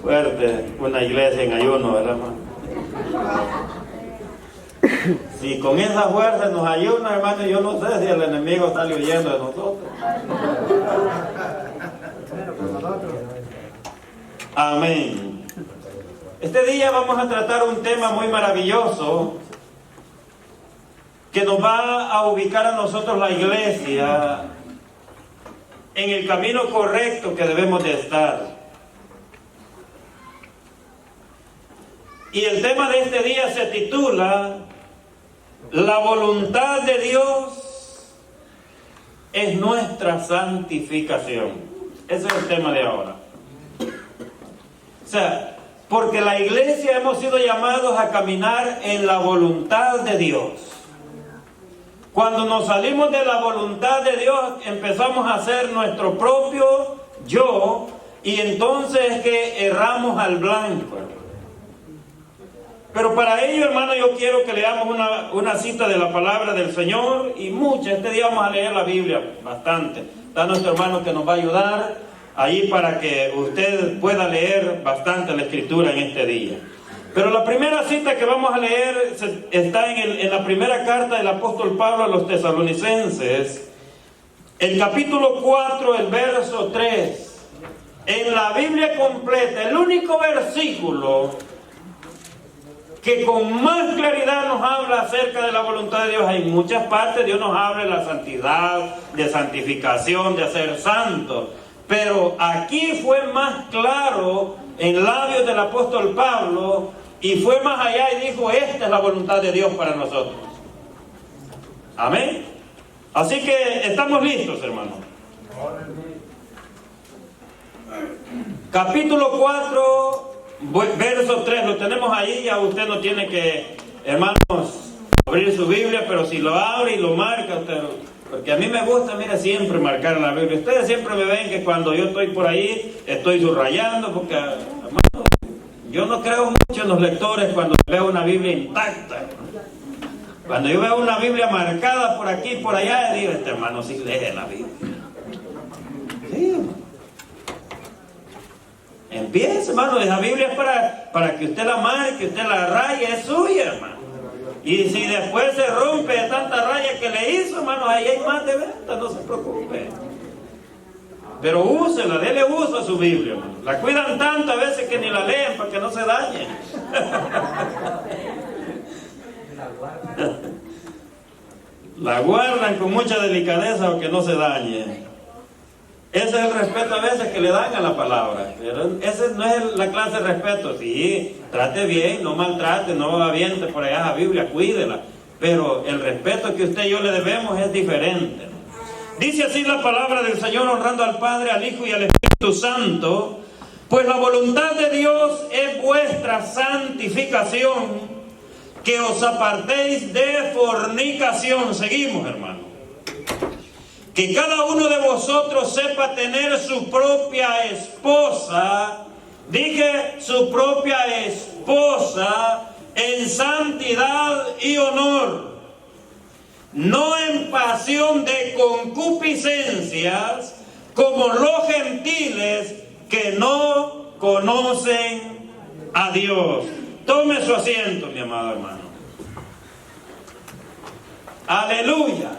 Fuerte, una iglesia en ayuno, ¿verdad, hermano? Si con esa fuerza nos ayuna, hermano, yo no sé si el enemigo sale huyendo de nosotros. Amén. Este día vamos a tratar un tema muy maravilloso que nos va a ubicar a nosotros, la iglesia, en el camino correcto que debemos de estar. Y el tema de este día se titula: la voluntad de Dios es nuestra santificación. Ese es el tema de ahora. O sea, porque la iglesia hemos sido llamados a caminar en la voluntad de Dios. Cuando nos salimos de la voluntad de Dios, empezamos a hacer nuestro propio yo, y entonces es que erramos al blanco. Pero para ello, hermano, yo quiero que leamos una cita de la palabra del Señor, y mucha. Este día vamos a leer la Biblia bastante. Está nuestro hermano que nos va a ayudar ahí para que usted pueda leer bastante la Escritura en este día. Pero la primera cita que vamos a leer está en la primera carta del apóstol Pablo a los tesalonicenses, el capítulo 4, el verso 3. En la Biblia completa, el único versículo que con más claridad nos habla acerca de la voluntad de Dios. Hay muchas partes, Dios nos habla de la santidad, de santificación, de ser santo. Pero aquí fue más claro en labios del apóstol Pablo, y fue más allá y dijo: esta es la voluntad de Dios para nosotros. Amén. Así que estamos listos, hermanos. Capítulo 4, verso 3, lo tenemos ahí. Ya usted no tiene que, hermanos, abrir su Biblia, pero si lo abre y lo marca usted, porque a mí me gusta, mira, siempre marcar la Biblia. Ustedes siempre me ven que cuando yo estoy por ahí, estoy subrayando, porque, hermano, yo no creo mucho en los lectores cuando veo una Biblia intacta. Cuando yo veo una Biblia marcada por aquí y por allá, digo: este hermano sí lee la Biblia. Sí, hermano. Empieza, hermano, esa Biblia es para que usted la marque, usted la raye, es suya, hermano. Y si después se rompe de tanta raya que le hizo, hermano, ahí hay más de venta, no se preocupe. Pero úsela, dele uso a su Biblia, hermano. La cuidan tanto a veces que ni la leen para que no se dañe. La guardan con mucha delicadeza para que no se dañe. Ese es el respeto a veces que le dan a la palabra. Pero ese no es la clase de respeto. Sí, trate bien, no maltrate, no aviente por allá la Biblia, cuídela. Pero el respeto que usted y yo le debemos es diferente. Dice así la palabra del Señor, honrando al Padre, al Hijo y al Espíritu Santo: pues la voluntad de Dios es vuestra santificación, que os apartéis de fornicación. Seguimos, hermano. Que cada uno de vosotros sepa tener su propia esposa, dije su propia esposa, en santidad y honor, no en pasión de concupiscencias, como los gentiles que no conocen a Dios. Tome su asiento, mi amado hermano. Aleluya.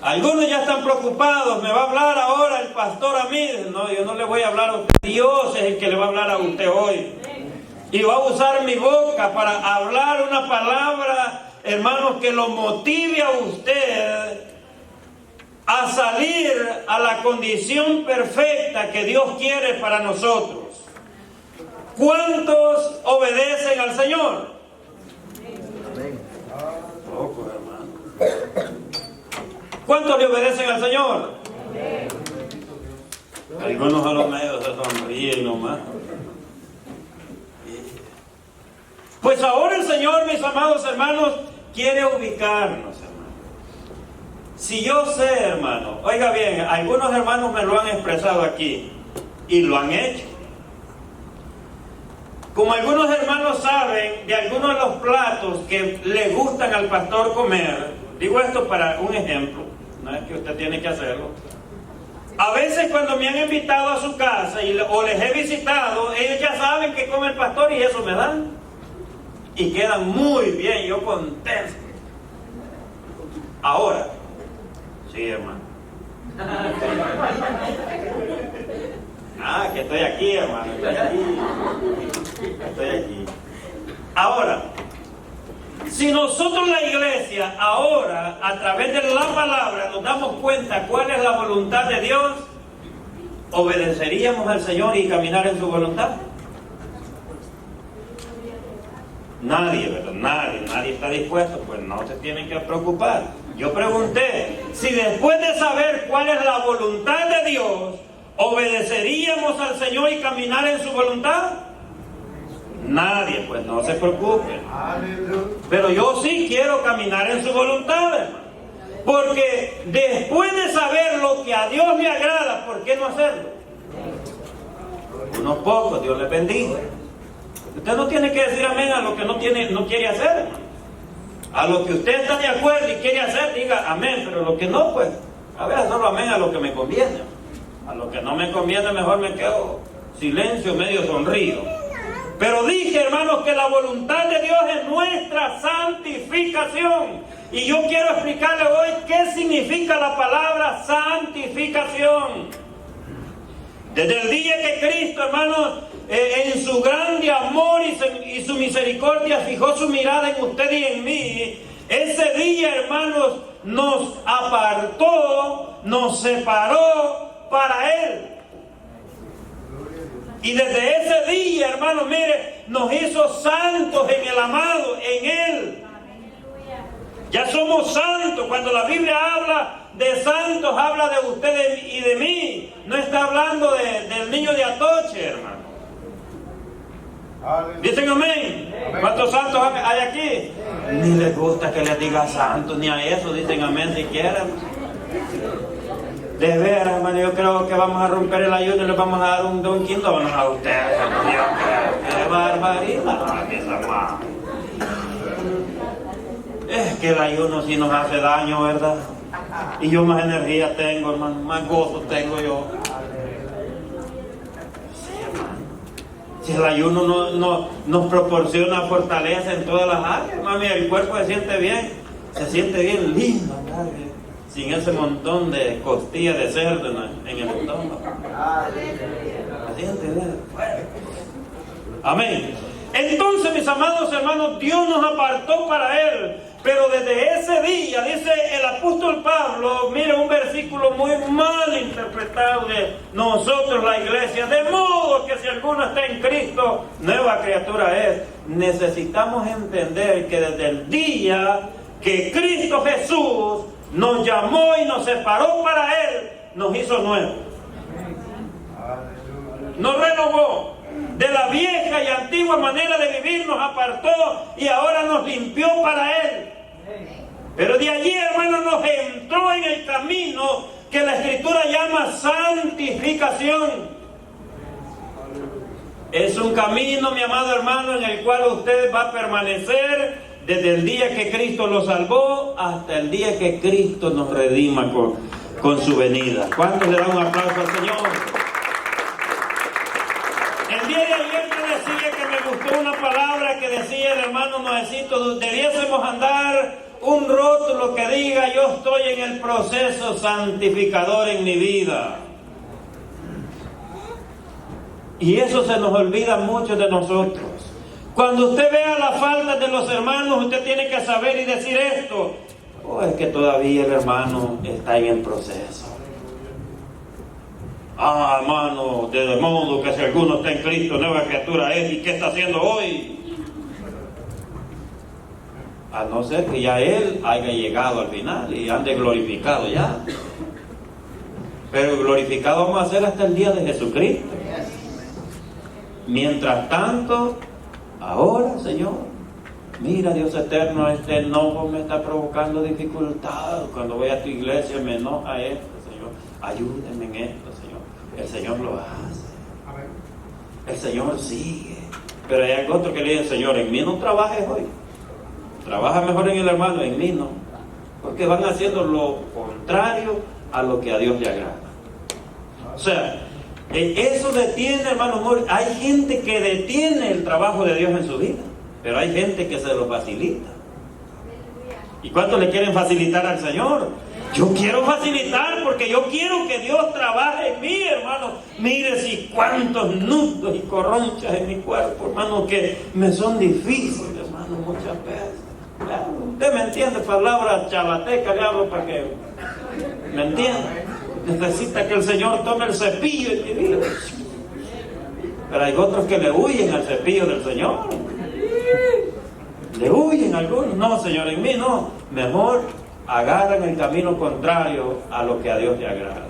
Algunos ya están preocupados: me va a hablar ahora el pastor a mí. No, yo no le voy a hablar a usted. Dios es el que le va a hablar a usted hoy. Y va a usar mi boca para hablar una palabra, hermanos, que lo motive a usted a salir a la condición perfecta que Dios quiere para nosotros. ¿Cuántos obedecen al Señor? Poco, hermano. ¿Cuántos le obedecen al Señor? Algunos a los medios se sonríen nomás. Pues ahora el Señor, mis amados hermanos, quiere ubicarnos, hermano. Si yo sé, hermano, oiga bien, algunos hermanos me lo han expresado aquí y lo han hecho. Como algunos hermanos saben de algunos de los platos que le gustan al pastor comer, digo esto para un ejemplo, no es que usted tiene que hacerlo. A veces cuando me han invitado a su casa o les he visitado, ellos ya saben que come el pastor y eso me dan. Y quedan muy bien, yo contento. Ahora, sí, hermano. Que estoy aquí, hermano. Estoy aquí. Ahora, si nosotros la iglesia ahora, a través de la palabra, nos damos cuenta cuál es la voluntad de Dios, ¿obedeceríamos al Señor y caminar en su voluntad? Nadie, ¿verdad? Nadie está dispuesto, pues no se tienen que preocupar. Yo pregunté, si después de saber cuál es la voluntad de Dios, ¿obedeceríamos al Señor y caminar en su voluntad? Nadie, pues no se preocupen. Pero yo sí quiero caminar en su voluntad, hermano. Porque después de saber lo que a Dios le agrada, ¿por qué no hacerlo? Unos pocos, Dios les bendiga. Usted no tiene que decir amén a lo que no quiere hacer, hermano. A lo que usted está de acuerdo y quiere hacer, diga amén, pero lo que no, pues, a ver, solo amén a lo que me conviene. A lo que no me conviene, mejor me quedo silencio, medio sonrío. Pero dije, hermanos, que la voluntad de Dios es nuestra santificación. Y yo quiero explicarle hoy qué significa la palabra santificación. Desde el día que Cristo, hermanos, en su grande amor y su misericordia fijó su mirada en usted y en mí, ese día, hermanos, nos apartó, nos separó para Él. Y desde ese día, hermano, mire, nos hizo santos en el amado, en Él. Ya somos santos. Cuando la Biblia habla de santos, habla de ustedes y de mí. No está hablando del niño de Atoche, hermano. Dicen amén. ¿Cuántos santos hay aquí? Ni les gusta que les diga santos, ni a eso dicen amén si quieren. De veras, hermano, yo creo que vamos a romper el ayuno y les vamos a dar un Dunkin' Donuts a ustedes. ¡Qué barbaridad! Es que el ayuno sí nos hace daño, ¿verdad? Y yo más energía tengo, hermano, más gozo tengo yo. Sí, hermano. Si el ayuno nos proporciona fortaleza en todas las áreas, mami, el cuerpo se siente bien lindo, ¿verdad? Sin ese montón de costillas de cerdo en el estómago. Así es, amén. Entonces, mis amados hermanos, Dios nos apartó para Él. Pero desde ese día, dice el apóstol Pablo, mire un versículo muy mal interpretado de nosotros, la iglesia, de modo que si alguno está en Cristo, nueva criatura es. Necesitamos entender que desde el día que Cristo Jesús nos llamó y nos separó para Él, nos hizo nuevos. Nos renovó. De la vieja y antigua manera de vivir nos apartó y ahora nos limpió para Él. Pero de allí, hermano, nos entró en el camino que la Escritura llama santificación. Es un camino, mi amado hermano, en el cual usted va a permanecer desde el día que Cristo lo salvó hasta el día que Cristo nos redima con su venida. ¿Cuántos le dan un aplauso al Señor? El día de ayer yo decía que me gustó una palabra que decía el hermano Noecito, debiésemos andar un rótulo que diga yo estoy en el proceso santificador en mi vida. Y eso se nos olvida a muchos de nosotros. Cuando usted vea la falta de los hermanos, usted tiene que saber y decir esto. Es que todavía el hermano está en el proceso. Hermano, de modo que si alguno está en Cristo, nueva criatura es. ¿Y qué está haciendo hoy? A no ser que ya Él haya llegado al final y ande glorificado ya. Pero glorificado vamos a ser hasta el día de Jesucristo. Mientras tanto, ahora, Señor, mira, Dios eterno, este enojo me está provocando dificultad. Cuando voy a tu iglesia me enoja esto, Señor. Ayúdeme en esto, Señor. El Señor lo hace. El Señor sigue. Pero hay algo otro que le dice, Señor, en mí no trabajes hoy. Trabaja mejor en el hermano, en mí no. Porque van haciendo lo contrario a lo que a Dios le agrada. O sea, eso detiene, hermano. Hay gente que detiene el trabajo de Dios en su vida, pero hay gente que se lo facilita. ¿Y cuánto le quieren facilitar al Señor? Yo quiero facilitar porque yo quiero que Dios trabaje en mí, hermano. Mire si cuántos nudos y corronchas en mi cuerpo, hermano, que me son difíciles, hermano, muchas veces. Claro, usted me entiende, palabras chavatecas le hablo para que me entienda. Necesita que el Señor tome el cepillo en mi vida. Pero hay otros que le huyen al cepillo del Señor. Le huyen algunos. No, Señor, en mí no. Mejor agarran el camino contrario a lo que a Dios le agrada.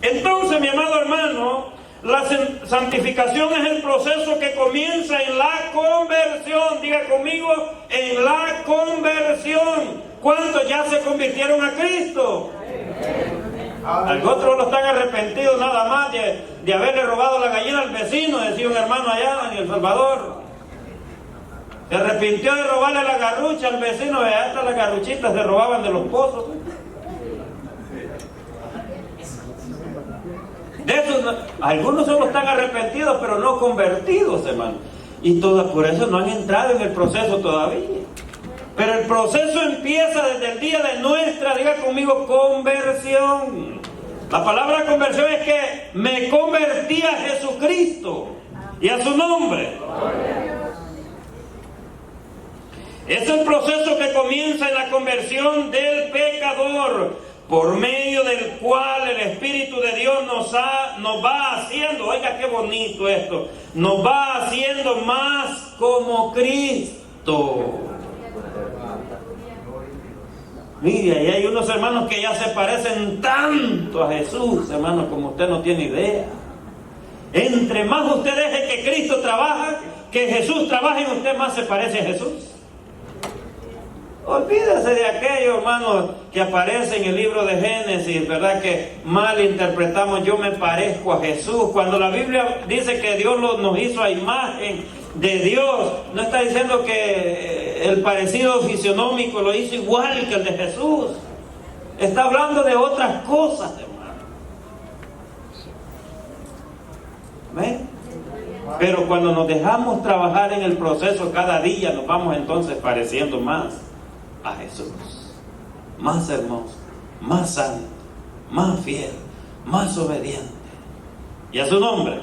Entonces, mi amado hermano, la santificación es el proceso que comienza en la conversión. Diga conmigo, en la conversión. ¿Cuántos ya se convirtieron a Cristo? Otros lo están arrepentidos nada más de haberle robado la gallina al vecino, decía un hermano allá en El Salvador. Se arrepintió de robarle la garrucha al vecino, hasta las garruchitas se robaban de los pozos. De eso, algunos solo están arrepentidos, pero no convertidos, hermano. Y todos por eso no han entrado en el proceso todavía. Pero el proceso empieza desde el día de nuestra, diga conmigo, conversión. La palabra conversión es que me convertí a Jesucristo y a su nombre. Es el proceso que comienza en la conversión del pecador, por medio del cual el Espíritu de Dios nos va haciendo, oiga qué bonito esto, nos va haciendo más como Cristo. Mire, ahí hay unos hermanos que ya se parecen tanto a Jesús, hermanos, como usted no tiene idea. Entre más usted deje que Cristo trabaja, que Jesús trabaje en usted, más se parece a Jesús. Olvídese de aquello, hermano, que aparece en el libro de Génesis, ¿verdad? Que mal interpretamos, yo me parezco a Jesús. Cuando la Biblia dice que Dios nos hizo a imagen de Dios, no está diciendo que el parecido fisionómico lo hizo igual que el de Jesús. Está hablando de otras cosas, hermano. ¿Ven? Pero cuando nos dejamos trabajar en el proceso cada día, nos vamos entonces pareciendo más a Jesús, más hermoso, más santo, más fiel, más obediente. Y a su nombre.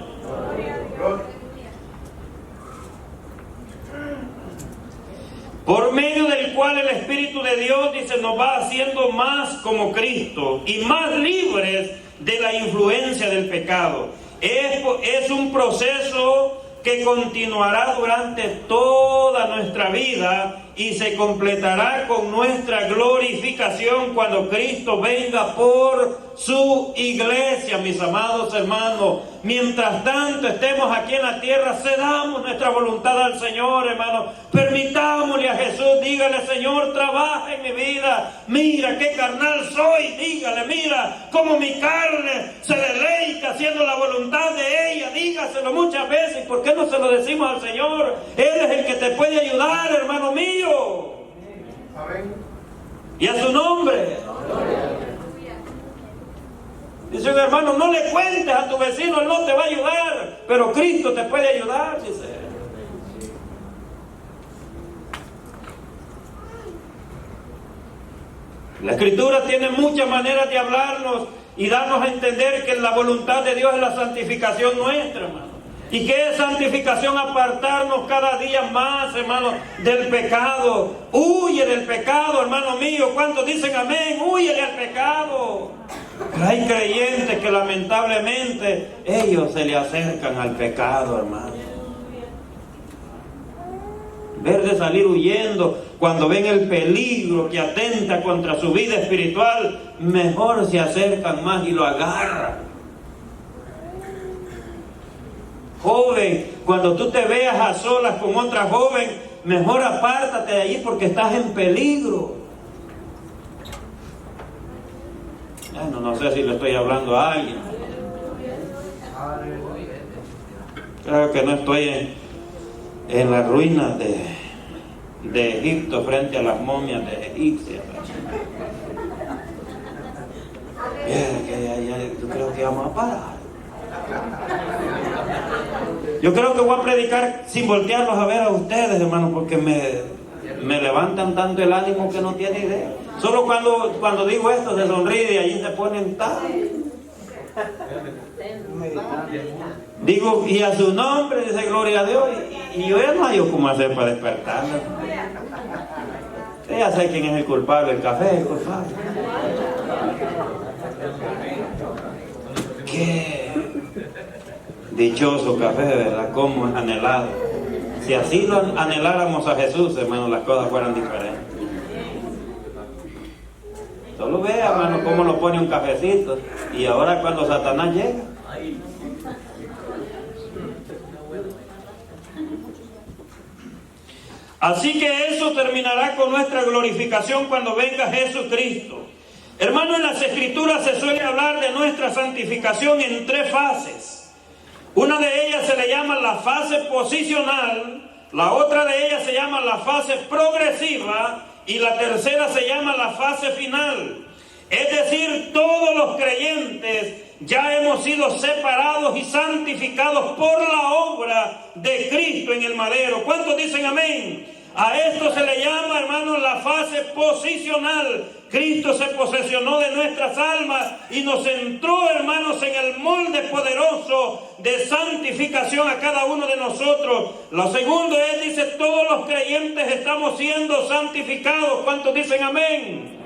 Por medio del cual el Espíritu de Dios, dice, nos va haciendo más como Cristo y más libres de la influencia del pecado. Es un proceso que continuará durante toda nuestra vida y se completará con nuestra glorificación cuando Cristo venga por su iglesia, mis amados hermanos. Mientras tanto estemos aquí en la tierra, cedamos nuestra voluntad al Señor, hermano. Permitámosle a Jesús, dígale, Señor, trabaja en mi vida. Mira qué carnal soy, dígale, mira cómo mi carne se deleita haciendo la voluntad de ella. Dígaselo muchas veces. ¿Por qué no se lo decimos al Señor? Él es el que te puede ayudar, hermano mío. Amén. Y a su nombre. Dice un hermano, no le cuentes a tu vecino, él no te va a ayudar, pero Cristo te puede ayudar, dice. La Escritura tiene muchas maneras de hablarnos y darnos a entender que la voluntad de Dios es la santificación nuestra, hermano. ¿Y qué es santificación? Apartarnos cada día más, hermano, del pecado. Huye del pecado, hermano mío. ¿Cuántos dicen amén? Huye del pecado. Pero hay creyentes que lamentablemente ellos se le acercan al pecado, hermano. En vez de salir huyendo cuando ven el peligro que atenta contra su vida espiritual, mejor se acercan más y lo agarran. Joven, cuando tú te veas a solas con otra joven, mejor apártate de allí porque estás en peligro. Bueno, no sé si le estoy hablando a alguien. Creo que no estoy en las ruinas de Egipto frente a las momias de egipcias. Yo creo que vamos a parar. Yo creo que voy a predicar sin voltearlos a ver a ustedes, hermanos, porque me levantan tanto el ánimo que no tiene idea. Solo cuando digo esto se sonríe y allí se ponen tal. Digo, y a su nombre, dice gloria a Dios, y yo ya no hallo cómo hacer para despertarme. Ya sé quién es el culpable, el café es el culpable. Qué dichoso café, ¿verdad? Cómo es anhelado. Si así lo anheláramos a Jesús, hermano, las cosas fueran diferentes. Solo vea, hermano, cómo lo pone un cafecito. Y ahora cuando Satanás llega. Así que eso terminará con nuestra glorificación cuando venga Jesucristo. Hermano, en las Escrituras se suele hablar de nuestra santificación en 3 fases. Una de ellas se le llama la fase posicional, la otra de ellas se llama la fase progresiva y la tercera se llama la fase final. Es decir, todos los creyentes ya hemos sido separados y santificados por la obra de Cristo en el madero. ¿Cuántos dicen amén? A esto se le llama, hermanos, la fase posicional. Cristo se posesionó de nuestras almas y nos entró, hermanos, en el molde poderoso de santificación a cada uno de nosotros. Lo segundo es, dice, todos los creyentes estamos siendo santificados. ¿Cuántos dicen amén?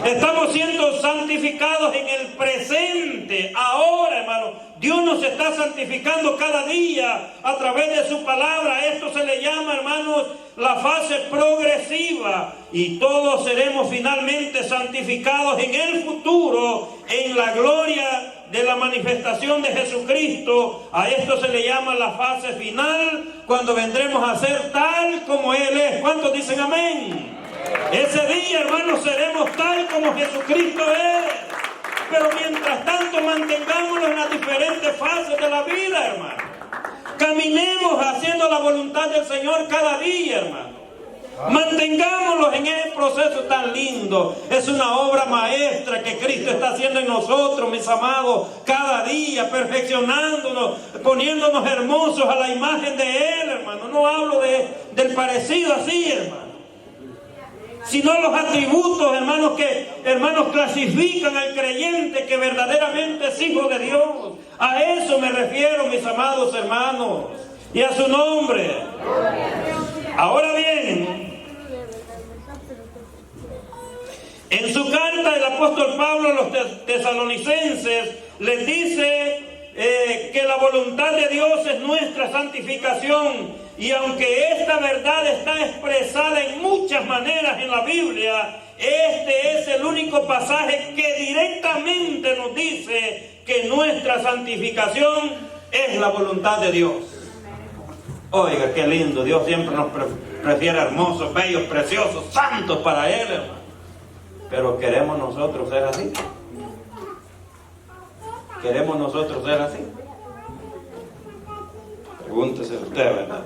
Estamos siendo santificados en el presente, ahora, hermano. Dios nos está santificando cada día a través de su palabra. Esto se le llama, hermanos, la fase progresiva. Y todos seremos finalmente santificados en el futuro, en la gloria de la manifestación de Jesucristo. A esto se le llama la fase final, cuando vendremos a ser tal como Él es. ¿Cuántos dicen amén? Ese día, hermanos, seremos tal como Jesucristo es. Pero mientras tanto, mantengámonos en las diferentes fases de la vida, hermano. Caminemos haciendo la voluntad del Señor cada día, hermano. Mantengámonos en ese proceso tan lindo. Es una obra maestra que Cristo está haciendo en nosotros, mis amados, cada día, perfeccionándonos, poniéndonos hermosos a la imagen de Él, hermano. No hablo del parecido así, hermano, sino los atributos, hermanos, que clasifican al creyente que verdaderamente es hijo de Dios. A eso me refiero, mis amados hermanos, y a su nombre. Ahora bien, en su carta el apóstol Pablo a los tesalonicenses les dice que la voluntad de Dios es nuestra santificación. Y aunque esta verdad está expresada en muchas maneras en la Biblia, este es el único pasaje que directamente nos dice que nuestra santificación es la voluntad de Dios. Oiga, qué lindo. Dios siempre nos prefiere hermosos, bellos, preciosos, santos para Él, hermano. Pero ¿queremos nosotros ser así? ¿Queremos nosotros ser así? Pregúntese usted, ¿verdad?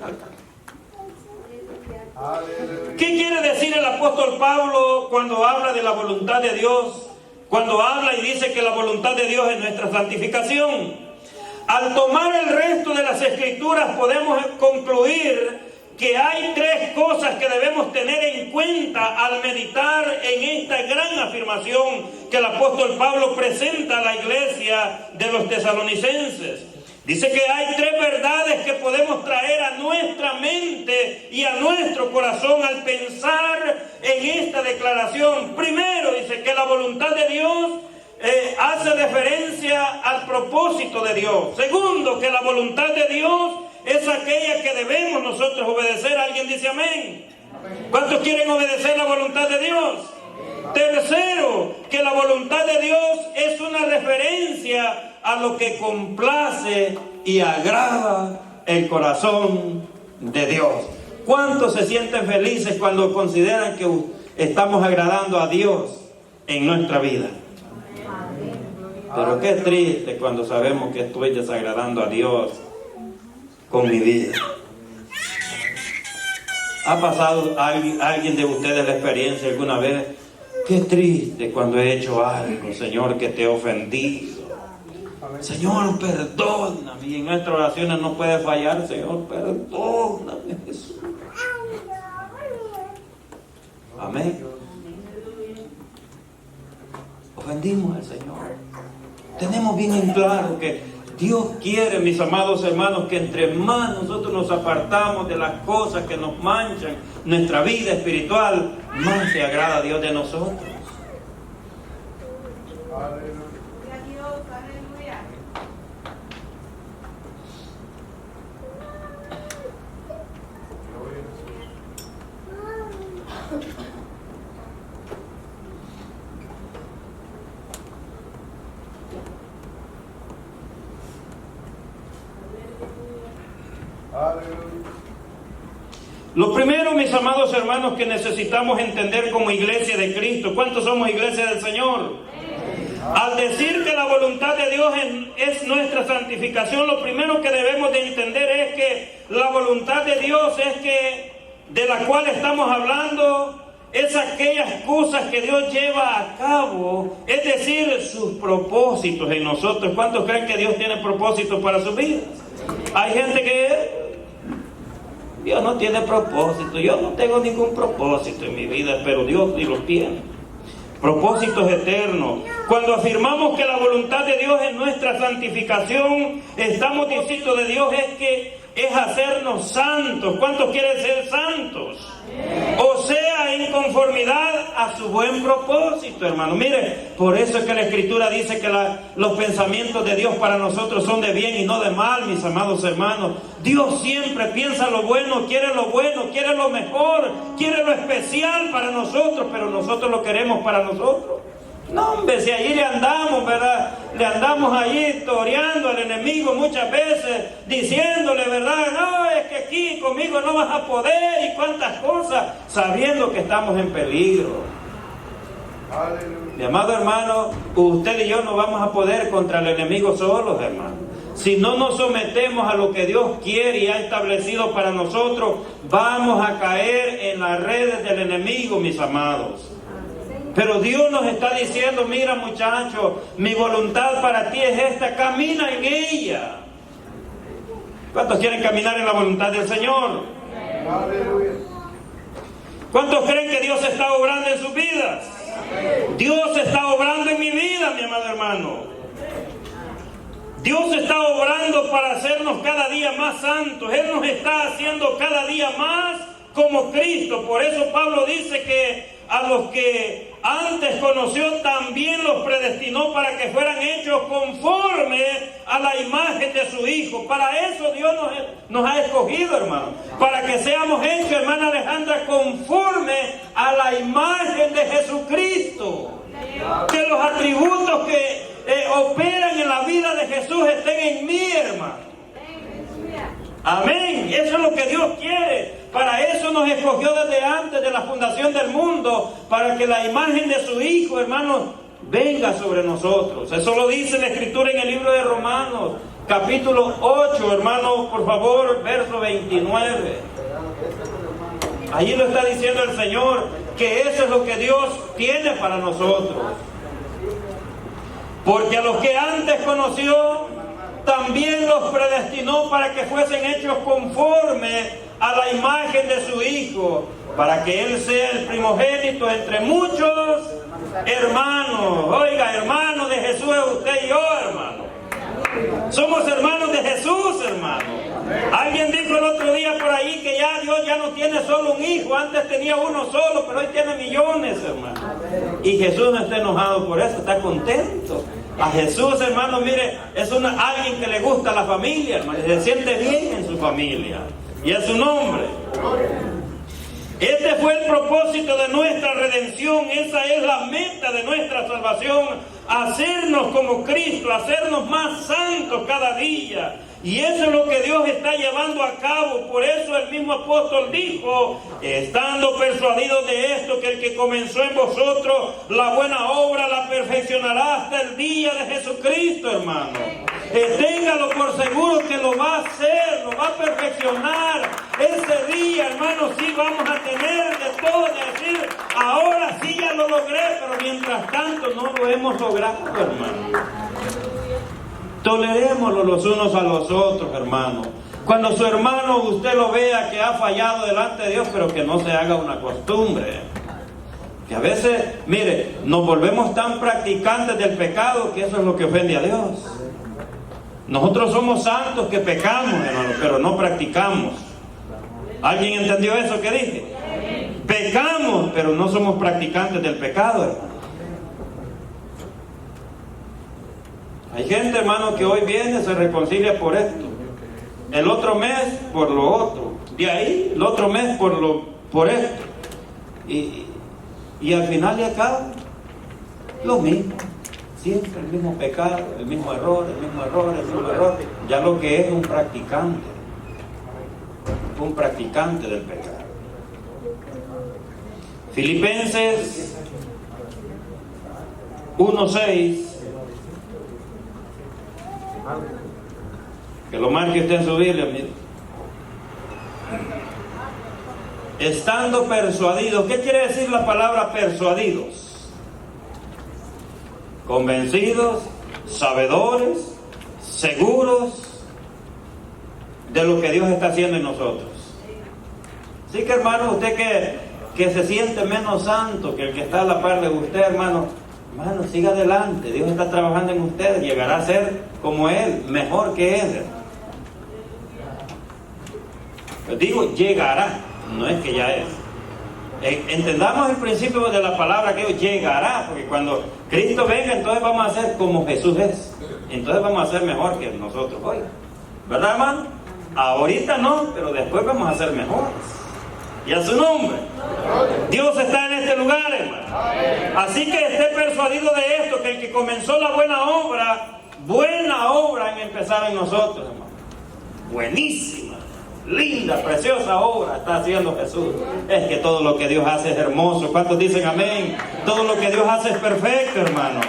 ¿Qué quiere decir el apóstol Pablo cuando habla de la voluntad de Dios? Cuando habla y dice que la voluntad de Dios es nuestra santificación. Al tomar el resto de las Escrituras podemos concluir que hay 3 cosas que debemos tener en cuenta al meditar en esta gran afirmación que el apóstol Pablo presenta a la iglesia de los tesalonicenses. Dice que hay 3 verdades que podemos traer a nuestra mente y a nuestro corazón al pensar en esta declaración. Primero, dice que la voluntad de Dios hace referencia al propósito de Dios. Segundo, que la voluntad de Dios es aquella que debemos nosotros obedecer. ¿Alguien dice amén? ¿Cuántos quieren obedecer la voluntad de Dios? Tercero, que la voluntad de Dios es una referencia a lo que complace y agrada el corazón de Dios. ¿Cuántos se sienten felices cuando consideran que estamos agradando a Dios en nuestra vida? Pero qué triste cuando sabemos que estoy desagradando a Dios con mi vida. ¿Ha pasado alguien de ustedes la experiencia alguna vez? Qué triste cuando he hecho algo, Señor, que te he ofendido. Señor, perdóname. Y en nuestras oraciones no puede fallar, Señor, perdóname, Jesús. Amén. Ofendimos al Señor. Tenemos bien en claro que Dios quiere, mis amados hermanos, que entre más nosotros nos apartamos de las cosas que nos manchan nuestra vida espiritual, más se agrada a Dios de nosotros. Lo primero, mis amados hermanos, que necesitamos entender como iglesia de Cristo, ¿cuántos somos iglesia del Señor? Al decir que la voluntad de Dios es nuestra santificación, lo primero que debemos de entender es que la voluntad de Dios de la cual estamos hablando, es aquellas cosas que Dios lleva a cabo, es decir, sus propósitos en nosotros. ¿Cuántos creen que Dios tiene propósitos para sus vidas? Hay gente que Dios no tiene propósito. Yo no tengo ningún propósito en mi vida, pero Dios sí los tiene. Propósitos eternos. Cuando afirmamos que la voluntad de Dios es nuestra santificación, estamos diciendo de Dios es hacernos santos. ¿Cuántos quieren ser santos? O sea, en conformidad a su buen propósito, hermano. Mire, por eso es que la Escritura dice que los pensamientos de Dios para nosotros son de bien y no de mal, mis amados hermanos. Dios siempre piensa lo bueno, quiere lo mejor, quiere lo especial para nosotros, pero nosotros lo queremos para nosotros. No, hombre, si allí le andamos, ¿verdad? Le andamos allí toreando al enemigo muchas veces, diciéndole, ¿verdad? No, es que aquí conmigo no vas a poder y cuántas cosas, sabiendo que estamos en peligro. Aleluya. Mi amado hermano, usted y yo no vamos a poder contra el enemigo solos, hermano. Si no nos sometemos a lo que Dios quiere y ha establecido para nosotros, vamos a caer en las redes del enemigo, mis amados. Pero Dios nos está diciendo, mira muchacho, mi voluntad para ti es esta, camina en ella. ¿Cuántos quieren caminar en la voluntad del Señor? ¿Cuántos creen que Dios está obrando en sus vidas? Dios está obrando en mi vida, mi amado hermano. Dios está obrando para hacernos cada día más santos. Él nos está haciendo cada día más como Cristo. Por eso Pablo dice que a los que antes conoció también los predestinó para que fueran hechos conforme a la imagen de su Hijo. Para eso Dios nos ha escogido, hermano. Para que seamos hechos, hermana Alejandra, conforme a la imagen de Jesucristo. Que los atributos que operan en la vida de Jesús estén en mí, hermano. Amén. Eso es lo que Dios quiere. Para eso nos escogió desde antes de la fundación del mundo, para que la imagen de su Hijo, hermanos, venga sobre nosotros. Eso lo dice la Escritura en el libro de Romanos, capítulo 8, hermanos, por favor, verso 29. Allí lo está diciendo el Señor, que eso es lo que Dios tiene para nosotros. Porque a los que antes conoció, también los predestinó para que fuesen hechos conforme a la imagen de su Hijo, para que Él sea el primogénito entre muchos hermanos. Oiga, hermano de Jesús es usted y yo, hermano. Somos hermanos de Jesús, hermano. Alguien dijo el otro día por ahí que ya Dios ya no tiene solo un hijo. Antes tenía uno solo, pero hoy tiene millones, hermano. Y Jesús no está enojado por eso, está contento. A Jesús, hermano, mire, es alguien que le gusta la familia, hermano, se siente bien en su familia. Y es su nombre. Este fue el propósito de nuestra redención. Esa es la meta de nuestra salvación. Hacernos como Cristo, hacernos más santos cada día. Y eso es lo que Dios está llevando a cabo. Por eso el mismo apóstol dijo, estando persuadidos de esto, que el que comenzó en vosotros la buena obra la perfeccionará hasta el día de Jesucristo, hermano. Téngalo por seguro que lo va a hacer, lo va a perfeccionar. Ese día, hermano, sí vamos a tener de todo, de decir, ahora sí ya lo logré, pero mientras tanto no lo hemos logrado, hermano. Tolerémoslo los unos a los otros, hermano. Cuando su hermano usted lo vea que ha fallado delante de Dios, pero que no se haga una costumbre. Que a veces, mire, nos volvemos tan practicantes del pecado que eso es lo que ofende a Dios. Nosotros somos santos que pecamos, hermano, pero no practicamos. ¿Alguien entendió eso que dije? Pecamos, pero no somos practicantes del pecado, hermano. Hay gente, hermano, que hoy viene, se reconcilia por esto, el otro mes por lo otro, de ahí el otro mes por esto, y al final de acá lo mismo, siempre el mismo pecado, el mismo error, ya lo que es un practicante del pecado. Filipenses 1:6, que lo marque usted en su Biblia, mire. Estando persuadidos. ¿Qué quiere decir la palabra persuadidos? Convencidos, sabedores, seguros de lo que Dios está haciendo en nosotros. Así que, hermano, usted que se siente menos santo que el que está a la par de usted, hermano, siga adelante. Dios está trabajando en usted, llegará a ser como Él, mejor que Él. Pues digo, llegará, no es que ya es. Entendamos el principio de la palabra que llegará, porque cuando Cristo venga, entonces vamos a ser como Jesús es. Entonces vamos a ser mejor que nosotros hoy. ¿Verdad, hermano? Ahorita no, pero después vamos a ser mejores. Y a su nombre. Dios está en este lugar, hermano. Así que esté persuadido de esto, que el que comenzó la buena obra en empezar en nosotros, hermano. Buenísima, linda, preciosa obra está haciendo Jesús. Es que todo lo que Dios hace es hermoso. ¿Cuántos dicen amén? Todo lo que Dios hace es perfecto, hermano.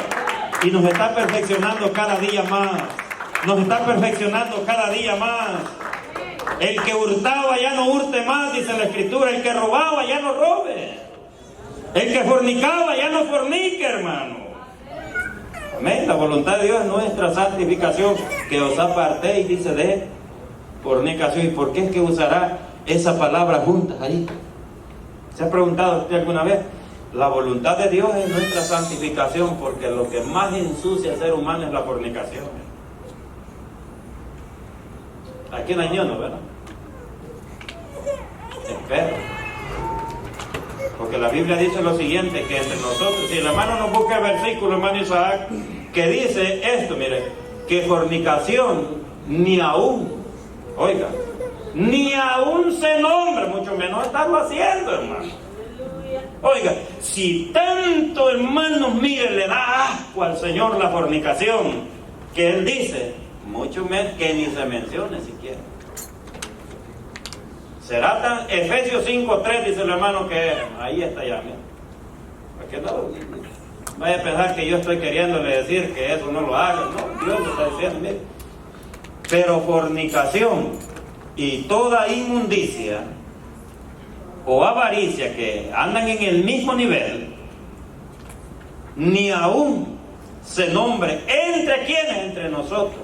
Y nos está perfeccionando cada día más. Nos está perfeccionando cada día más. El que hurtaba ya no hurte más, dice la Escritura. El que robaba ya no robe. El que fornicaba ya no fornique, hermano. Amén. La voluntad de Dios es nuestra santificación, que os apartéis, dice, de fornicación. ¿Y por qué es que usará esa palabra juntas ahí? ¿Se ha preguntado usted alguna vez? La voluntad de Dios es nuestra santificación, porque lo que más ensucia al ser humano es la fornicación. Aquí no hay ñono, ¿verdad? Espero. Porque la Biblia dice lo siguiente, que entre nosotros, si el hermano nos busca el versículo, hermano Isaac, que dice esto, mire, que fornicación ni aún, oiga, ni aún se nombra, mucho menos estarlo haciendo, hermano. Oiga, si tanto, hermanos, mire, le da asco al Señor la fornicación, que Él dice, mucho menos que ni se mencione siquiera. Será tan, Efesios 5:3 dice el hermano que ahí está ya, mira. Porque no vaya a pensar que yo estoy queriéndole decir que eso no lo haga, no, Dios lo está diciendo, mire. Pero fornicación y toda inmundicia o avaricia que andan en el mismo nivel, ni aún se nombre entre quienes, entre nosotros,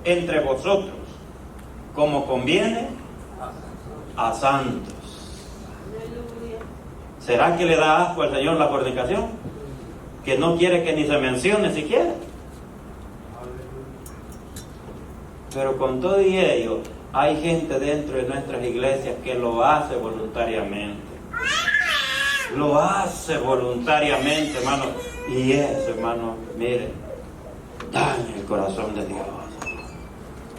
entre vosotros, como conviene a santos. ¿Será que le da asco al Señor la fornicación? Que no quiere que ni se mencione siquiera. Pero con todo y ello, hay gente dentro de nuestras iglesias que lo hace voluntariamente. Lo hace voluntariamente, hermano. Y eso, hermano, mire, daña el corazón de Dios.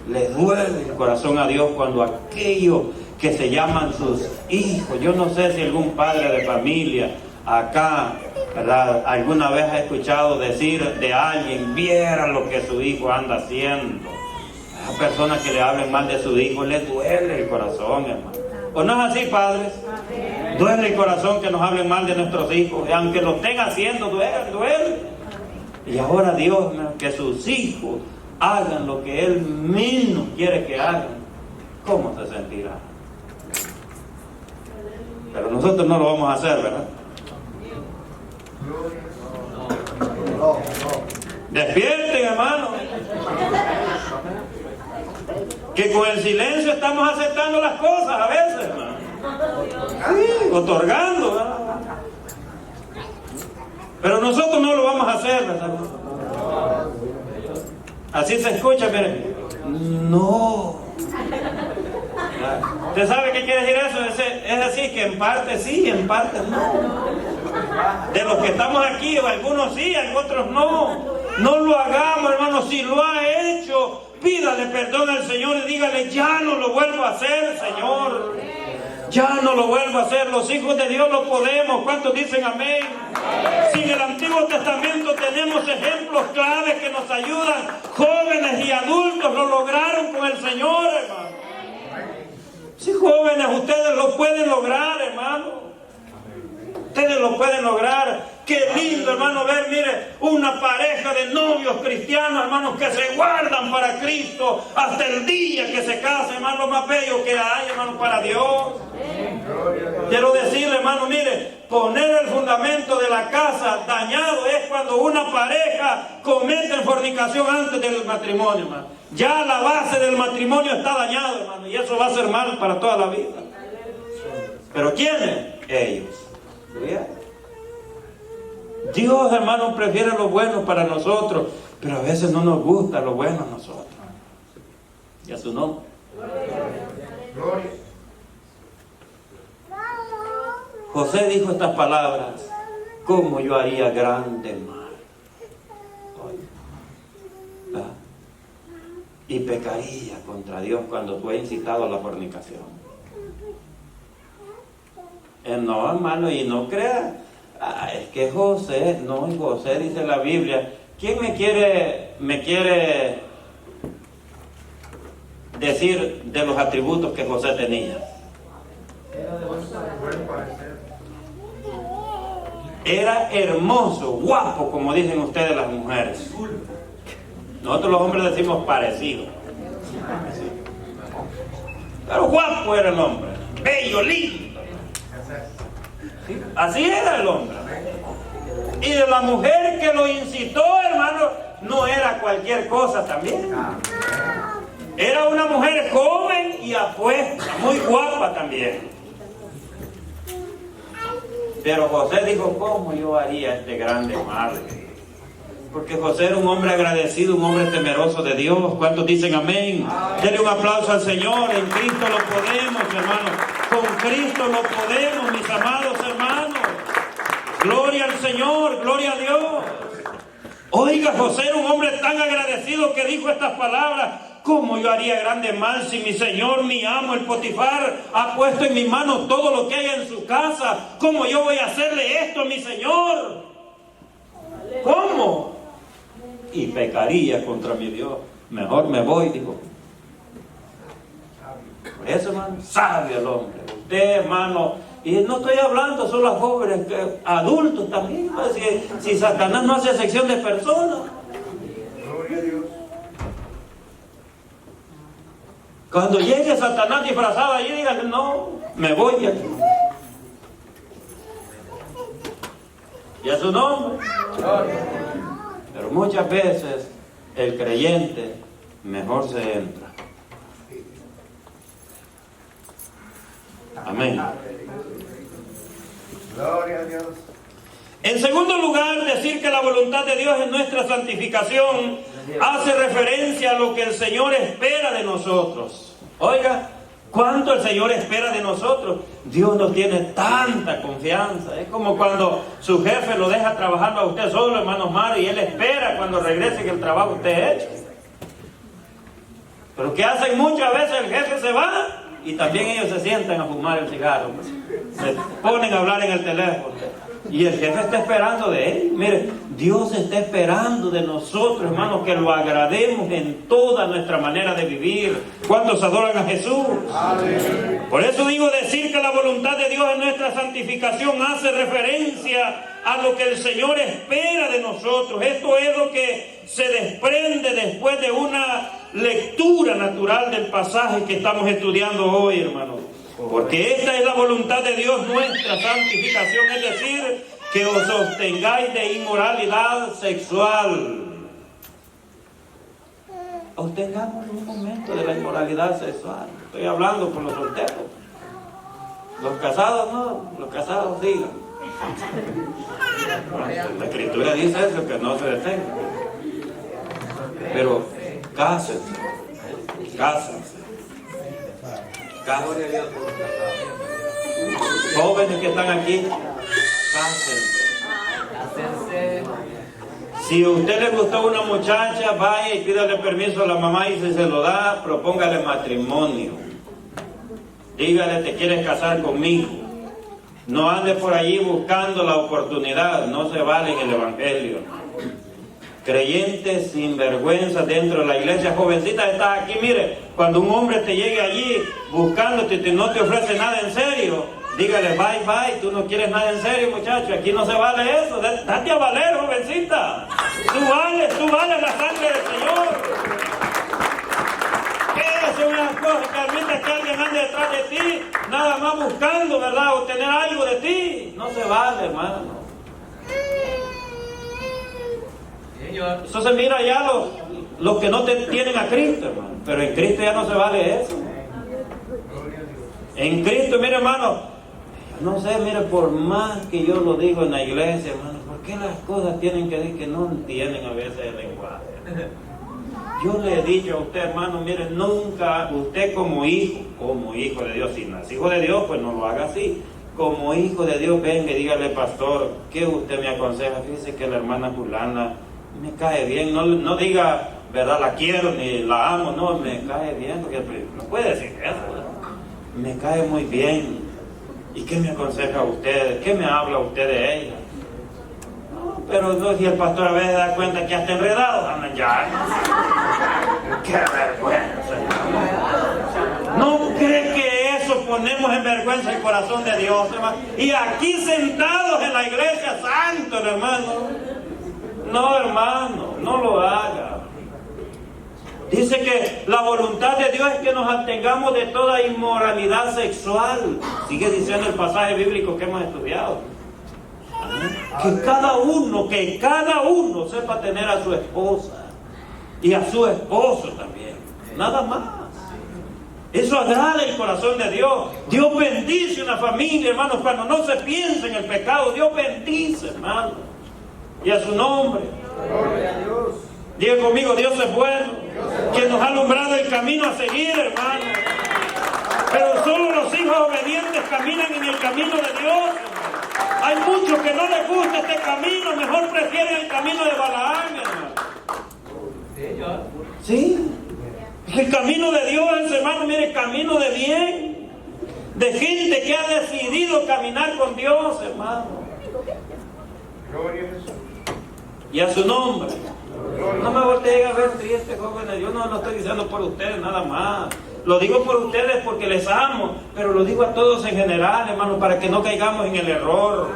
Le duele el corazón a Dios cuando aquellos que se llaman sus hijos, yo no sé si algún padre de familia acá, ¿verdad?, alguna vez ha escuchado decir de alguien, viera lo que su hijo anda haciendo. A personas que le hablen mal de su hijo, les duele el corazón, hermano. ¿O no es así, padres? Duele el corazón que nos hablen mal de nuestros hijos, y aunque lo estén haciendo, duele. Y ahora Dios, que sus hijos hagan lo que Él mismo quiere que hagan, ¿cómo se sentirá? Pero nosotros no lo vamos a hacer, ¿verdad? Despierten, hermano. Que con el silencio estamos aceptando las cosas a veces, hermano. Sí, otorgando, ¿verdad? Pero nosotros no lo vamos a hacer, ¿verdad? Así se escucha, miren. No. ¿Usted sabe qué quiere decir eso? Es así, que en parte sí, en parte no. De los que estamos aquí, algunos sí, otros no. No lo hagamos, hermano. Si lo ha hecho, pídale perdón al Señor y dígale: ya no lo vuelvo a hacer, Señor. Ya no lo vuelvo a hacer. Los hijos de Dios lo podemos. ¿Cuántos dicen amén? Si en el Antiguo Testamento tenemos ejemplos claves que nos ayudan, jóvenes y adultos lo lograron con el Señor, hermano. Si jóvenes, ustedes lo pueden lograr, hermano. Ustedes lo pueden lograr. Qué lindo, hermano, ver, mire, una pareja de novios cristianos, hermanos, que se guardan para Cristo hasta el día que se casen, hermano, lo más bello que hay, hermano, para Dios. Quiero decirle, hermano, mire, poner el fundamento de la casa dañado es cuando una pareja comete fornicación antes del matrimonio, hermano. Ya la base del matrimonio está dañada, hermano, y eso va a ser mal para toda la vida. ¿Pero quiénes? Ellos. Dios, hermano, prefiere lo bueno para nosotros, pero a veces no nos gusta lo bueno a nosotros. Y a su nombre. Gloria. José dijo estas palabras: ¿cómo yo haría grande mal? ¿Verdad? Y pecaría contra Dios cuando tú has incitado a la fornicación. No, hermano, y no crea, es que José dice la Biblia. ¿Quién me quiere decir de los atributos que José tenía? Era hermoso, guapo, como dicen ustedes las mujeres. Nosotros los hombres decimos parecido. Pero guapo era el hombre, bello, lindo. Así era el hombre. Y de la mujer que lo incitó, hermano, no era cualquier cosa también. Era una mujer joven y apuesta, muy guapa también. Pero José dijo: ¿cómo yo haría este grande mal? Porque José era un hombre agradecido, un hombre temeroso de Dios. ¿Cuántos dicen amén? Denle un aplauso al Señor. En Cristo lo podemos, hermano. Con Cristo lo podemos, mis amados hermanos. Gloria al Señor, gloria a Dios. Oiga, José era un hombre tan agradecido que dijo estas palabras: ¿cómo yo haría grande mal si mi Señor, mi amo, el Potifar, ha puesto en mis manos todo lo que hay en su casa? ¿Cómo yo voy a hacerle esto a mi Señor? ¿Cómo? Y pecaría contra mi Dios. Mejor me voy, dijo. Por eso, hermano, sabio el hombre. Usted, hermano, y no estoy hablando solo a jóvenes, adultos también. Si Satanás no hace excepción de personas. Gloria a Dios. Cuando llegue Satanás disfrazado allí, digan: no, me voy de aquí. Y a su nombre. Pero muchas veces el creyente mejor se entra. Amén. Gloria a Dios. En segundo lugar, decir que la voluntad de Dios es nuestra santificación hace referencia a lo que el Señor espera de nosotros. Oiga, ¿cuánto el Señor espera de nosotros? Dios nos tiene tanta confianza. Es como cuando su jefe lo deja trabajando a usted solo, hermano Mario, y él espera cuando regrese que el trabajo esté hecho. Pero ¿qué hacen muchas veces? El jefe se va y también ellos se sientan a fumar el cigarro. Se ponen a hablar en el teléfono. Y el jefe está esperando de él. Mire, Dios está esperando de nosotros, hermanos, que lo agrademos en toda nuestra manera de vivir. ¿Cuántos adoran a Jesús? Amén. Por eso digo, decir que la voluntad de Dios en nuestra santificación hace referencia a lo que el Señor espera de nosotros. Esto es lo que se desprende después de una lectura natural del pasaje que estamos estudiando hoy, hermanos. Porque esta es la voluntad de Dios, nuestra santificación, es decir, que os sostengáis de inmoralidad sexual. obtengamos un momento de la inmoralidad sexual. Estoy hablando por los solteros. Los casados no, los casados digan. La Escritura dice eso, que no se detenga. Pero cásense, cásense. Cásense. Jóvenes que están aquí, cásense. Si a usted le gustó una muchacha, vaya y pídale permiso a la mamá, y si se lo da, propóngale matrimonio. Dígale, ¿te quieres casar conmigo? No ande por allí buscando la oportunidad, no se vale en el Evangelio. Creyentes sin vergüenza dentro de la iglesia. Jovencita, estás aquí, mire, cuando un hombre te llegue allí buscándote y no te ofrece nada en serio, dígale, bye, bye, tú no quieres nada en serio, muchacho, aquí no se vale eso. Date a valer, jovencita. Tú vales la sangre del Señor. ¿Qué son unas cosas que admites que alguien ande detrás de ti, nada más buscando, ¿verdad?, obtener algo de ti? No se vale, hermano. Eso se mira ya los que no tienen a Cristo, hermano. Pero en Cristo ya no se vale eso. En Cristo, mire, hermano, no sé, mire, por más que yo lo digo en la iglesia, hermano, ¿por qué las cosas tienen que decir que no entienden a veces el lenguaje? Yo le he dicho a usted, hermano, mire, nunca usted como hijo de Dios, si no es hijo de Dios, pues no lo haga así. Como hijo de Dios, venga y dígale, pastor, ¿qué usted me aconseja? Fíjese que la hermana fulana me cae bien, no diga, ¿verdad?, la quiero ni la amo, no, me cae bien, porque no puede decir eso, ¿verdad? Me cae muy bien. ¿Y qué me aconseja usted? ¿Qué me habla usted de ella? No, pero no, si el pastor a veces da cuenta que hasta enredado andan ya. ¡Qué vergüenza! ¿No cree que eso ponemos en vergüenza el corazón de Dios, hermano? Y aquí sentados en la iglesia, santo, hermano. No, hermano, no lo haga. Dice que la voluntad de Dios es que nos abstengamos de toda inmoralidad sexual. Sigue diciendo el pasaje bíblico que hemos estudiado. Que cada uno sepa tener a su esposa y a su esposo también. Nada más. Eso agrada el corazón de Dios. Dios bendice una familia, hermanos, cuando no se piensa en el pecado. Dios bendice, hermano. Y a su nombre. Gloria a Dios. Diga conmigo, Dios es bueno, que nos ha alumbrado el camino a seguir, hermano. Pero solo los hijos obedientes caminan en el camino de Dios. Hay muchos que no les gusta este camino, mejor prefieren el camino de Balaam, hermano. Sí, el camino de Dios, hermano, mire, camino de bien, de gente que ha decidido caminar con Dios, hermano. Gloria a Jesús. Y a su nombre. No me volteen a ver triste, jóvenes. Yo no lo estoy diciendo por ustedes nada más. Lo digo por ustedes porque les amo, pero lo digo a todos en general, hermano, para que no caigamos en el error.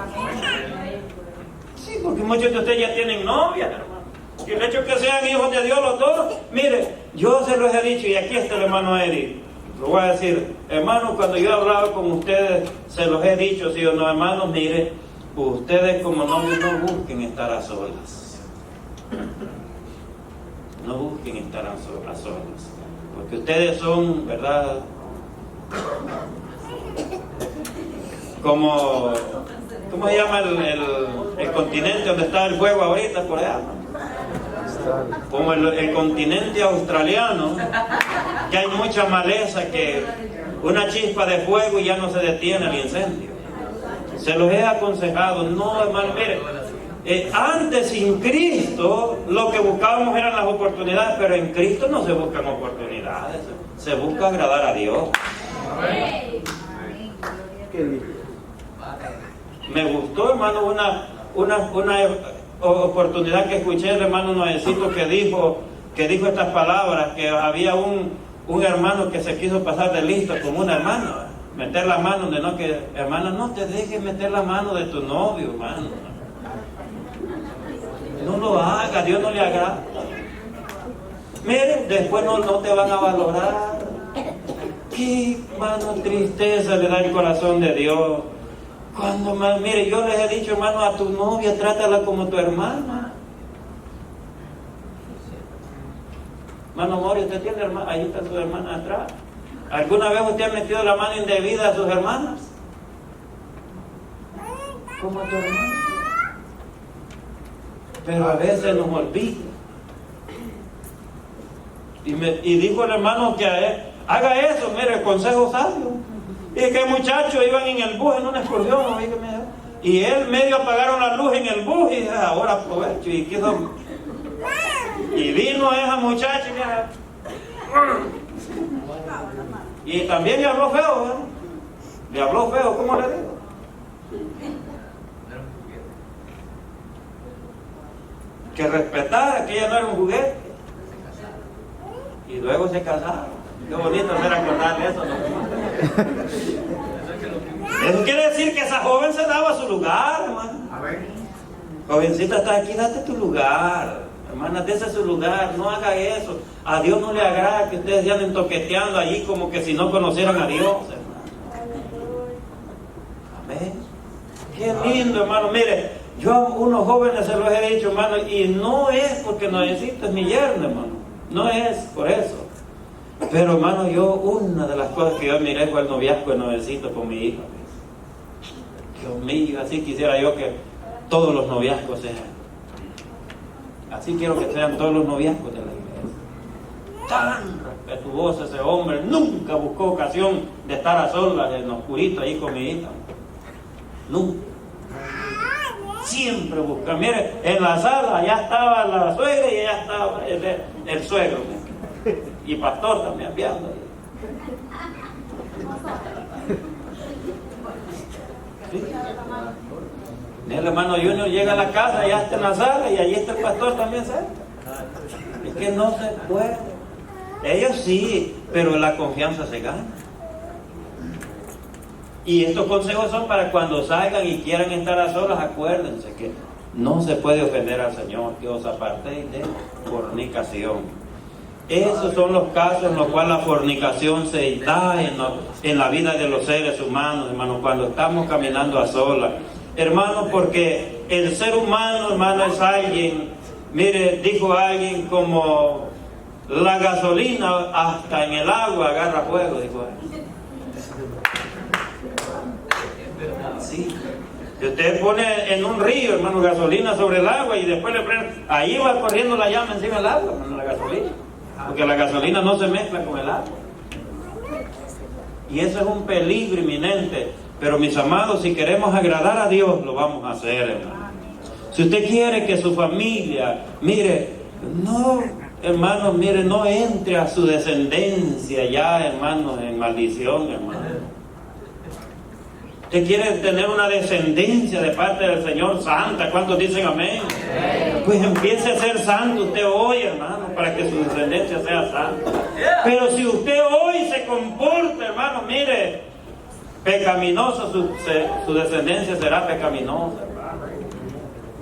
Sí, porque muchos de ustedes ya tienen novia, hermano. Y el hecho de que sean hijos de Dios los dos, mire, yo se los he dicho, y aquí está el hermano Eric. Lo voy a decir, hermano, cuando yo he hablado con ustedes, se los he dicho, sí o no, hermanos, mire, ustedes como novios no busquen estar a solas. No busquen estar a solas, porque ustedes son, ¿verdad?, como, ¿cómo se llama el continente donde está el fuego ahorita por allá? Como el continente australiano, que hay mucha maleza, que una chispa de fuego y ya no se detiene el incendio. Se los he aconsejado, no, hermano, mire, antes sin Cristo lo que buscábamos eran las oportunidades, pero en Cristo no se buscan oportunidades, se busca agradar a Dios. Me gustó, hermano, una oportunidad que escuché el hermano Noecito que dijo estas palabras, que había un hermano que se quiso pasar de listo con una hermana, meter la mano donde no, que hermana, no te dejes meter la mano de tu novio, hermano. No lo haga, Dios no le agrada. Mire, después no te van a valorar. Qué, hermano, tristeza le da el corazón de Dios. Cuando más, mire, yo les he dicho, hermano, a tu novia trátala como tu hermana. Hermano Mori, usted tiene hermana, ahí está su hermana atrás. ¿Alguna vez usted ha metido la mano indebida a sus hermanas? ¿Cómo a tu hermana? Pero a veces nos olvida. Y dijo el hermano que haga eso, mire, consejo sabio. Y que el muchacho iban en el bus en una excursión, y él medio apagaron la luz en el bus y ahora aprovecho y quedó. Y vino esa muchacha y también le habló feo, ¿eh? Le habló feo, ¿cómo le digo? Que respetara que ella no era un juguete. Y luego se casaron. Qué bonito ser acordarle eso, ¿no? Eso quiere decir que esa joven se daba su lugar, hermano. Jovencita, está aquí, date tu lugar. Hermana, dése su lugar, no haga eso. A Dios no le agrada que ustedes se anden toqueteando allí como que si no conocieran a Dios, hermano. Amén. Qué lindo, hermano. Mire, yo a unos jóvenes se los he dicho, hermano, y no es porque no necesito mi yerno, hermano. No es por eso. Pero, hermano, una de las cosas que yo miré fue el noviazgo de novecito con mi hija. Dios mío, así quisiera yo que todos los noviazgos sean. Así quiero que sean todos los noviazgos de la iglesia. Tan respetuoso ese hombre, nunca buscó ocasión de estar a solas en oscurito ahí con mi hija. Nunca. Siempre busca. Mire, en la sala ya estaba la suegra y ya estaba el suegro. Y pastor también viendo. ¿Sí? El hermano Junior llega a la casa, ya está en la sala y allí está el pastor también cerca. Es que no se puede. Ellos sí, pero la confianza se gana. Y estos consejos son para cuando salgan y quieran estar a solas, acuérdense que no se puede ofender al Señor, que os apartéis de fornicación. Esos son los casos en los cuales la fornicación se da en la vida de los seres humanos, hermano, cuando estamos caminando a solas. Hermano, porque el ser humano, hermano, es alguien, mire, dijo alguien como la gasolina hasta en el agua agarra fuego, dijo él. Sí. Si usted pone en un río, hermano, gasolina sobre el agua y después le prende, ahí va corriendo la llama encima del agua, hermano, la gasolina. Porque la gasolina no se mezcla con el agua. Y eso es un peligro inminente. Pero mis amados, si queremos agradar a Dios, lo vamos a hacer, hermano. Si usted quiere que su familia, mire, no, hermano, mire, no entre a su descendencia ya, hermano, en maldición, hermano. Usted quiere tener una descendencia de parte del Señor santa. ¿Cuántos dicen amén? Pues empiece a ser santo usted hoy, hermano, para que su descendencia sea santa. Pero si usted hoy se comporta, hermano, mire, pecaminoso, su descendencia será pecaminosa, hermano.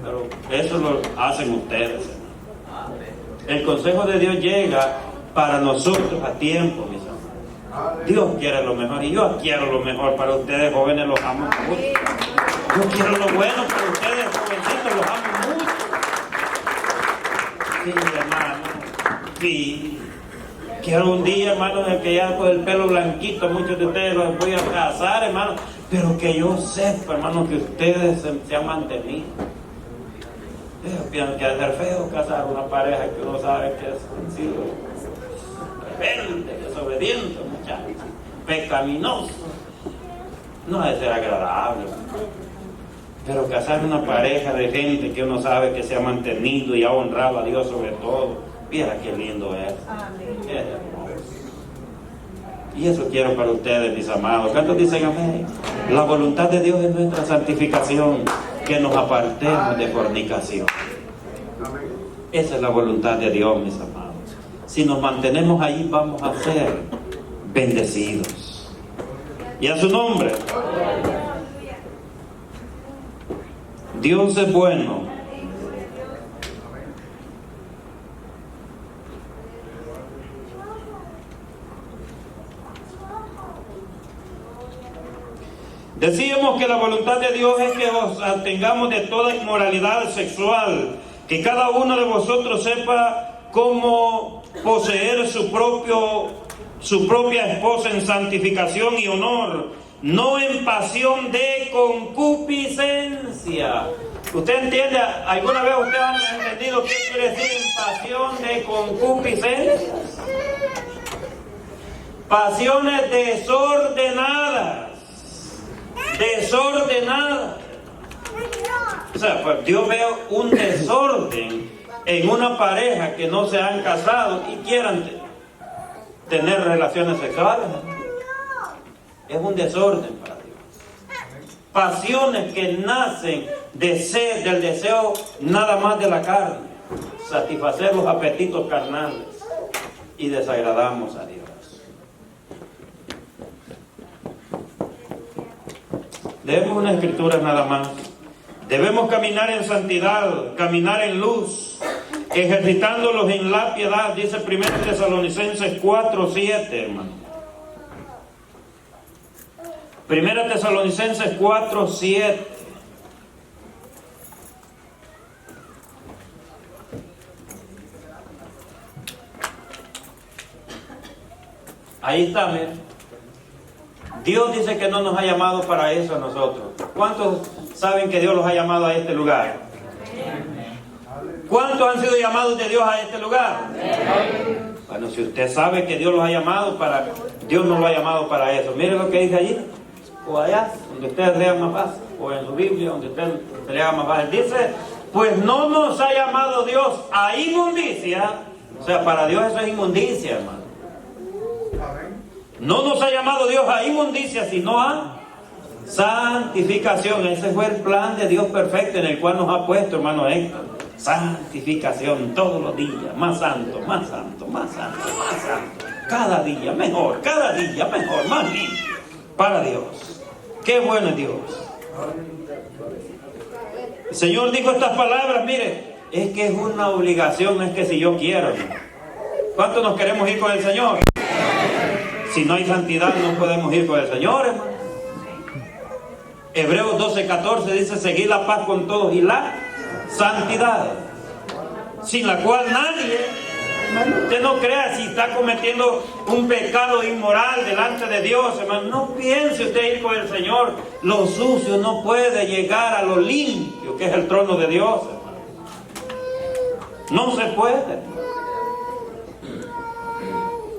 Pero eso lo hacen ustedes, hermano. El consejo de Dios llega para nosotros a tiempo, mis hermanos. Dios quiere lo mejor y yo quiero lo mejor para ustedes, jóvenes, los amo mucho. Yo quiero lo bueno para ustedes, jovencitos, los amo mucho. Sí, hermano, sí. Quiero un día, hermano, en el que ya con el pelo blanquito, muchos de ustedes los voy a casar, hermano, pero que yo sepa, hermano, que ustedes se han mantenido. Pienso que es ser feo casar una pareja que uno sabe que es sido rebelde, desobediente, muchachos, pecaminoso. No ha de ser agradable. Pero casar una pareja de gente que uno sabe que se ha mantenido y ha honrado a Dios sobre todo, mira qué lindo es. Es hermoso. Y eso quiero para ustedes, mis amados. ¿Cuántos dicen amén? La voluntad de Dios es nuestra santificación, que nos apartemos de fornicación. Esa es la voluntad de Dios, mis amados. Si nos mantenemos ahí, vamos a ser bendecidos. Y a su nombre. Dios es bueno. Decíamos que la voluntad de Dios es que os abstengamos de toda inmoralidad sexual, que cada uno de vosotros sepa cómo poseer su propia esposa en santificación y honor, no en pasión de concupiscencia. ¿Usted entiende? ¿Alguna vez ustedes han entendido qué quiere decir en pasión de concupiscencia? Pasiones desordenadas. O sea, pues Dios ve un desorden en una pareja que no se han casado y quieran tener relaciones sexuales. Es un desorden para Dios. Pasiones que nacen del deseo nada más de la carne, satisfacer los apetitos carnales, y desagradamos a Dios. Leemos unas escrituras nada más. Debemos caminar en santidad, caminar en luz, ejercitándolos en la piedad, dice 1 Tesalonicenses 4:7, hermano. 1 Tesalonicenses 4:7. Ahí está, miren. Dios dice que no nos ha llamado para eso a nosotros. ¿Cuántos saben que Dios los ha llamado a este lugar? ¿Cuántos han sido llamados de Dios a este lugar? Bueno, si usted sabe que Dios los ha llamado para... Dios no lo ha llamado para eso. Mire lo que dice allí, o allá, donde ustedes lean más fácil, o en su Biblia, donde usted lea más fácil. Dice, pues no nos ha llamado Dios a inmundicia. O sea, para Dios eso es inmundicia, hermano. No nos ha llamado Dios a inmundicia, sino a santificación. Ese fue el plan de Dios perfecto en el cual nos ha puesto, hermano Héctor. Santificación todos los días, más santo, más santo, más santo, más santo. Cada día mejor, más limpio para Dios. Qué bueno es Dios. El Señor dijo estas palabras, mire, es que es una obligación, no es que si yo quiero. ¿Cuántos nos queremos ir con el Señor? Si no hay santidad no podemos ir con el Señor, hermano. Hebreos 12:14 dice, seguid la paz con todos y la santidad, sin la cual nadie, hermano, usted no crea si está cometiendo un pecado inmoral delante de Dios, hermano, no piense usted ir con el Señor. Lo sucio no puede llegar a lo limpio, que es el trono de Dios, hermano. No se puede.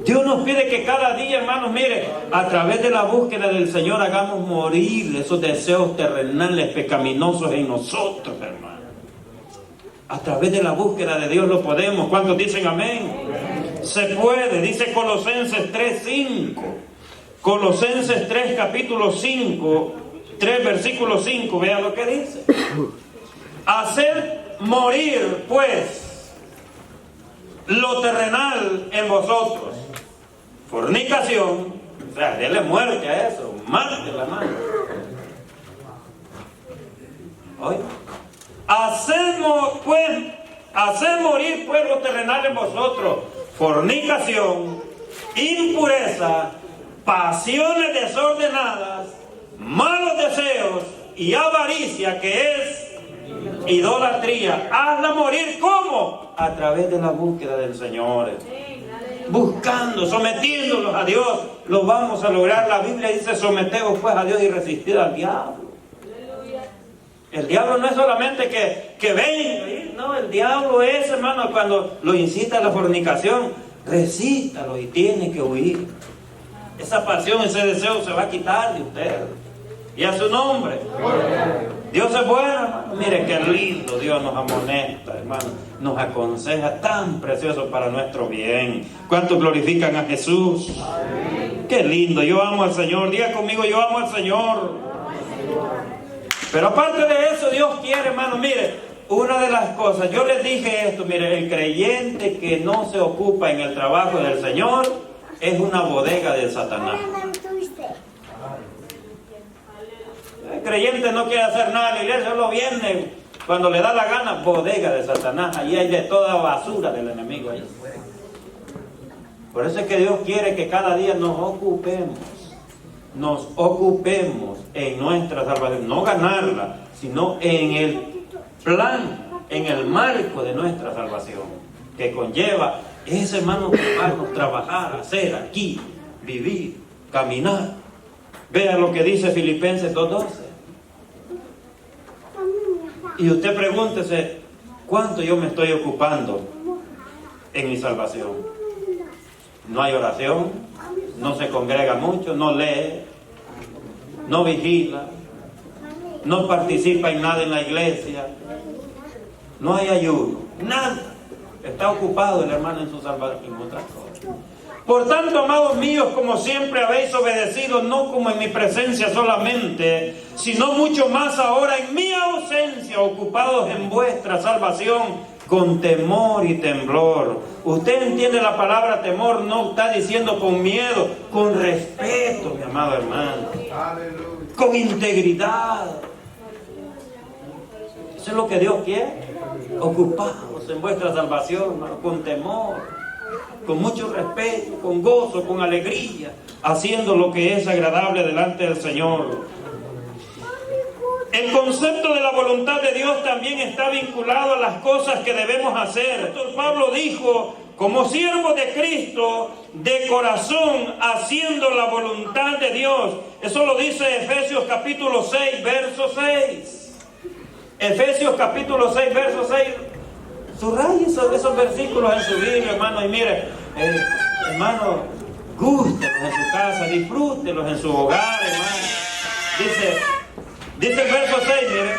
Dios nos pide que cada día, hermanos, mire, a través de la búsqueda del Señor hagamos morir esos deseos terrenales, pecaminosos en nosotros, hermanos. A través de la búsqueda de Dios lo podemos. ¿Cuántos dicen amén? Se puede, dice Colosenses 3:5. Colosenses 3, capítulo 5, 3, versículo 5, vea lo que dice. Hacer morir, pues, lo terrenal en vosotros. Fornicación, o sea, denle muerte a eso, mate la mano. Oye, hacer morir pues lo terrenal en vosotros, fornicación, impureza, pasiones desordenadas, malos deseos y avaricia, que es idolatría. Hazla morir, ¿cómo? A través de la búsqueda del Señor. Buscando, sometiéndolos a Dios, lo vamos a lograr. La Biblia dice, someteos pues a Dios y resistid al diablo. El diablo no es solamente que venga, no, el diablo es, hermano, cuando lo incita a la fornicación, resístalo y tiene que huir. Esa pasión, ese deseo se va a quitar de usted. Y a su nombre. Dios es bueno, hermano. Mire qué lindo Dios nos amonesta, hermano. Nos aconseja, tan precioso para nuestro bien. ¿Cuántos glorifican a Jesús? Qué lindo, yo amo al Señor. Diga conmigo, yo amo al Señor. Pero aparte de eso, Dios quiere, hermano, mire, una de las cosas, yo les dije esto, mire, el creyente que no se ocupa en el trabajo del Señor es una bodega de Satanás. El creyente no quiere hacer nada en la iglesia, solo viene cuando le da la gana, bodega de Satanás. Allí hay de toda basura del enemigo. Ahí. Por eso es que Dios quiere que cada día nos ocupemos en nuestra salvación, no ganarla, sino en el plan, en el marco de nuestra salvación, que conlleva Es, hermano, ocuparnos, trabajar, hacer aquí, vivir, caminar. Vea lo que dice Filipenses 2:12. Y usted pregúntese, ¿cuánto yo me estoy ocupando en mi salvación? No hay oración, no se congrega mucho, no lee, no vigila, no participa en nada en la iglesia, no hay ayuno, nada. Está ocupado el hermano en su salvación, en otras cosas. Por tanto, amados míos, como siempre habéis obedecido, no como en mi presencia solamente, sino mucho más ahora en mi ausencia, ocupados en vuestra salvación con temor y temblor. Usted entiende la palabra temor, no está diciendo con miedo, con respeto, mi amado hermano. Aleluya. Con integridad. Eso es lo que Dios quiere. Ocupados en vuestra salvación, hermano, con temor, con mucho respeto, con gozo, con alegría, haciendo lo que es agradable delante del Señor. El concepto de la voluntad de Dios también está vinculado a las cosas que debemos hacer. Pablo dijo, como siervo de Cristo, de corazón, haciendo la voluntad de Dios. Eso lo dice Efesios capítulo 6, verso 6. Efesios capítulo 6, verso 6. Subraye esos versículos en su Biblia, hermano, y mire, hermano, gústelos en su casa, disfrútelos en su hogar, hermano. Dice el verso 6, mire,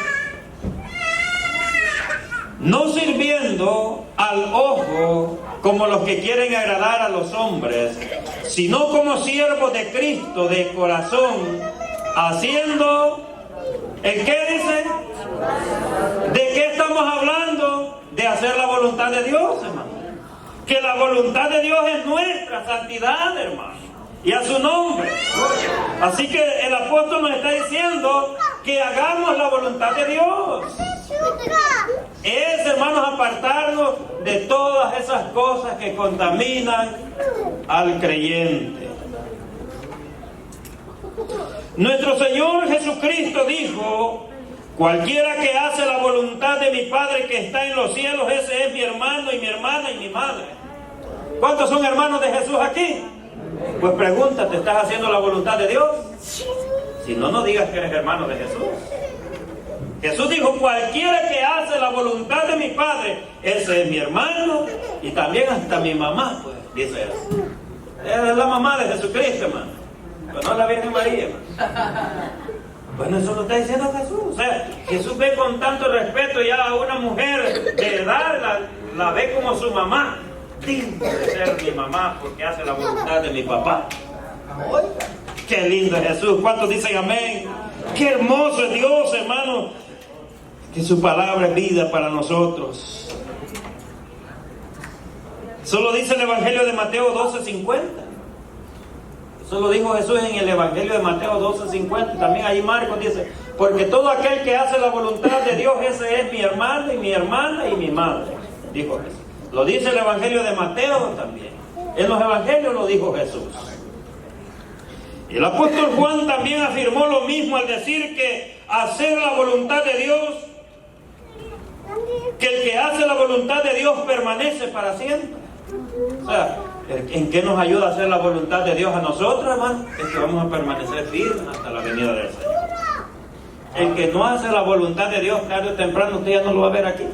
no sirviendo al ojo como los que quieren agradar a los hombres, sino como siervos de Cristo de corazón, haciendo, ¿el qué dice? ¿De qué estamos hablando? De hacer la voluntad de Dios, hermano. Que la voluntad de Dios es nuestra santidad, hermano, y a su nombre. Así que el apóstol nos está diciendo que hagamos la voluntad de Dios. Es, hermanos, apartarnos de todas esas cosas que contaminan al creyente. Nuestro Señor Jesucristo dijo, cualquiera que hace la voluntad de mi Padre que está en los cielos, ese es mi hermano y mi hermana y mi madre. ¿Cuántos son hermanos de Jesús aquí? Pues pregúntate, ¿estás haciendo la voluntad de Dios? Si no, no digas que eres hermano de Jesús. Jesús dijo, cualquiera que hace la voluntad de mi Padre, ese es mi hermano y también hasta mi mamá, pues, dice eso. Esa es la mamá de Jesucristo, hermano. Pero no la Virgen María, hermano. Bueno, eso lo está diciendo Jesús. O sea, Jesús ve con tanto respeto ya a una mujer de edad, la ve como su mamá. Digno de ser mi mamá porque hace la voluntad de mi papá. Oiga, qué lindo es Jesús. ¿Cuántos dicen amén? Qué hermoso es Dios, hermano. Que su palabra es vida para nosotros. Solo dice el Evangelio de Mateo 12:50. Eso lo dijo Jesús en el Evangelio de Mateo 12:50. También ahí Marcos dice, porque todo aquel que hace la voluntad de Dios, ese es mi hermano y mi hermana y mi madre. Dijo Jesús. Lo dice el Evangelio de Mateo también. En los Evangelios lo dijo Jesús. Y el apóstol Juan también afirmó lo mismo al decir que hacer la voluntad de Dios, que el que hace la voluntad de Dios permanece para siempre. O sea, ¿en qué nos ayuda a hacer la voluntad de Dios a nosotros, hermano? Es que vamos a permanecer firmes hasta la venida del Señor. El que no hace la voluntad de Dios, tarde o temprano, usted ya no lo va a ver aquí.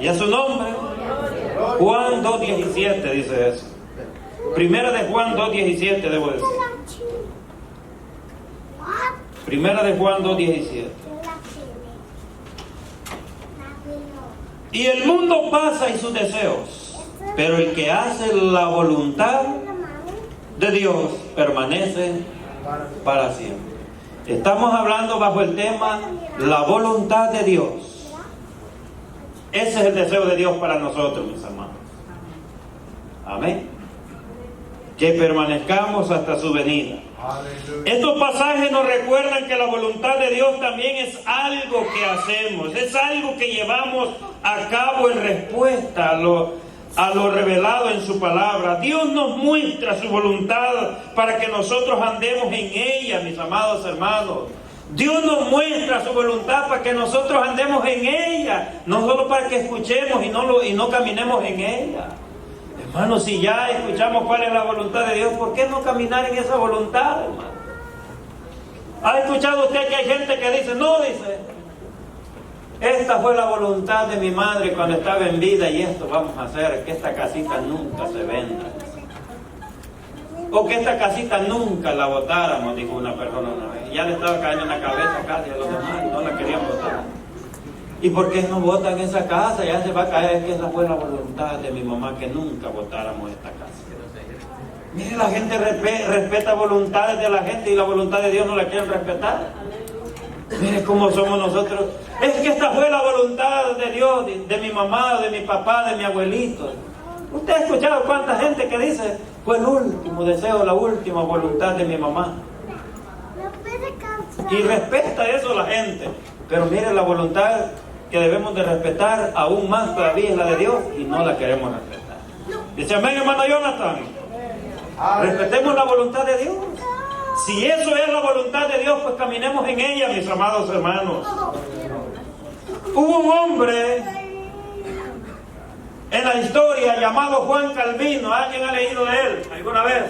Y a su nombre, Juan 2:17 dice eso. Primera de Juan 2:17 debo decir. Primera de Juan 2:17. Y el mundo pasa y sus deseos, pero el que hace la voluntad de Dios permanece para siempre. Estamos hablando bajo el tema la voluntad de Dios. Ese es el deseo de Dios para nosotros, mis hermanos. Amén. Que permanezcamos hasta su venida. Estos pasajes nos recuerdan que la voluntad de Dios también es algo que hacemos, es algo que llevamos a cabo en respuesta a lo revelado en su palabra. Dios nos muestra su voluntad para que nosotros andemos en ella, mis amados hermanos. Dios nos muestra su voluntad para que nosotros andemos en ella, no solo para que escuchemos y no caminemos en ella. Hermano, si ya escuchamos cuál es la voluntad de Dios, ¿por qué no caminar en esa voluntad, hermano? ¿Ha escuchado usted que hay gente que dice, no, dice, esta fue la voluntad de mi madre cuando estaba en vida y esto vamos a hacer, que esta casita nunca se venda? O que esta casita nunca la botáramos, dijo una persona una vez. Ya le estaba cayendo en la cabeza casi a los demás y no la querían botar. ¿Y por qué no botan esa casa? Ya se va a caer, es que esa fue la voluntad de mi mamá, que nunca botáramos esta casa. Mire, la gente respeta voluntades de la gente y la voluntad de Dios no la quieren respetar. Mire cómo somos nosotros. Es que esta fue la voluntad de Dios, de mi mamá, de mi papá, de mi abuelito. ¿Usted ha escuchado cuánta gente que dice, fue el último deseo, la última voluntad de mi mamá? Y respeta eso la gente. Pero mire, la voluntad que debemos de respetar aún más todavía es la de Dios y no la queremos respetar. Dice amén, hermano Jonathan. Respetemos la voluntad de Dios. Si eso es la voluntad de Dios, pues caminemos en ella, mis amados hermanos. Hubo un hombre en la historia llamado Juan Calvino. ¿Alguien ha leído de él alguna vez?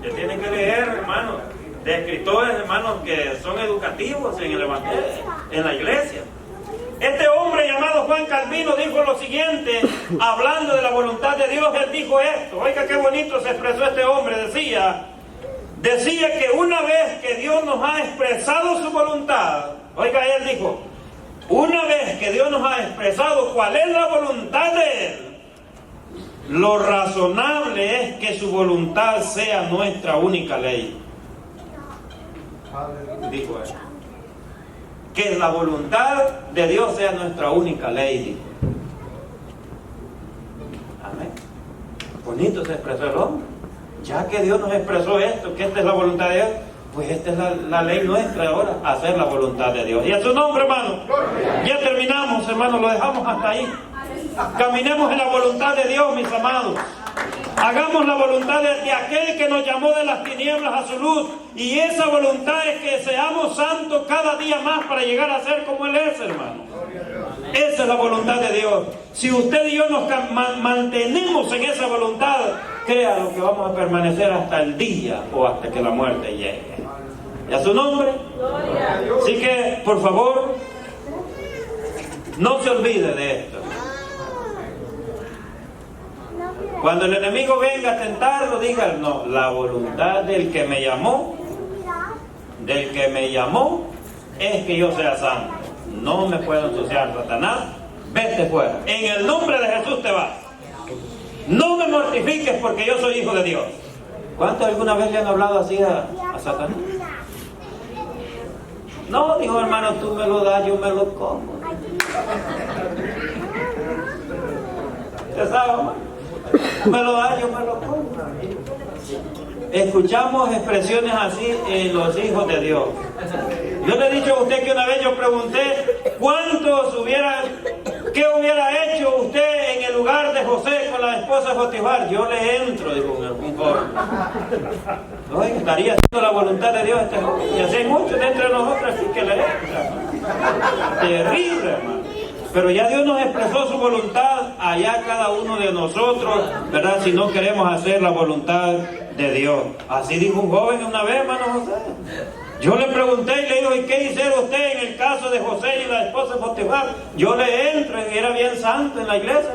Que tienen que leer, hermanos, de escritores, hermanos, que son educativos en el evangelio, en la iglesia. Este hombre llamado Juan Calvino dijo lo siguiente, hablando de la voluntad de Dios. Él dijo esto. Oiga qué bonito se expresó este hombre. Decía que una vez que Dios nos ha expresado su voluntad, oiga, él dijo, una vez que Dios nos ha expresado cuál es la voluntad de Él, lo razonable es que su voluntad sea nuestra única ley. Dijo él. Que la voluntad de Dios sea nuestra única ley, dijo. Amén. Bonito se expresó el hombre. Ya que Dios nos expresó esto, que esta es la voluntad de Dios, pues esta es la ley nuestra ahora, hacer la voluntad de Dios. Y a su nombre, hermano. Ya terminamos, hermano, lo dejamos hasta ahí. Caminemos en la voluntad de Dios, mis amados. Hagamos la voluntad de aquel que nos llamó de las tinieblas a su luz. Y esa voluntad es que seamos santos cada día más para llegar a ser como Él es, hermano. Esa es la voluntad de Dios. Si usted y yo nos mantenemos en esa voluntad, créalo que vamos a permanecer hasta el día o hasta que la muerte llegue. ¿Y a su nombre? Así que, por favor, no se olvide de esto. Cuando el enemigo venga a tentarlo, diga, no, la voluntad del que me llamó, es que yo sea santo. No me puedo ensuciar, Satanás, vete fuera. En el nombre de Jesús te vas. No me mortifiques porque yo soy hijo de Dios. ¿Cuántos alguna vez le han hablado así a Satanás? No, dijo hermano, tú me lo das, yo me lo como. ¿Usted sabe, hermano? Me lo da, yo me lo como. Escuchamos expresiones así en los hijos de Dios. Yo le he dicho a usted que una vez yo pregunté ¿qué hubiera hecho usted en el lugar de José con la esposa de Potifar? Yo le entro, dijo un joven. Oye, estaría haciendo la voluntad de Dios este joven. Y así hay muchos dentro de nosotros así que le entran. Terrible, hermano. Pero ya Dios nos expresó su voluntad allá cada uno de nosotros, ¿verdad? Si no queremos hacer la voluntad de Dios. Así dijo un joven una vez, hermano José. Yo le pregunté y le digo, ¿y qué hicieron usted en el caso de José y la esposa de Potifar? Yo le entro y era bien santo en la iglesia.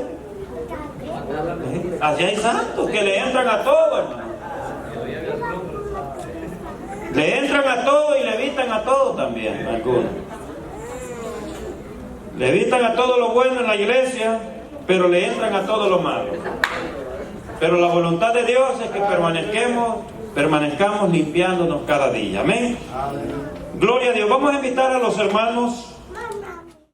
Así hay santos que le entran a todo, hermano. Le entran a todo y le evitan a todo también, algunos. Le evitan a todo lo bueno en la iglesia, pero le entran a todo lo malo. Pero la voluntad de Dios es que permanezcamos limpiándonos cada día. Amén. Gloria a Dios. Vamos a invitar a los hermanos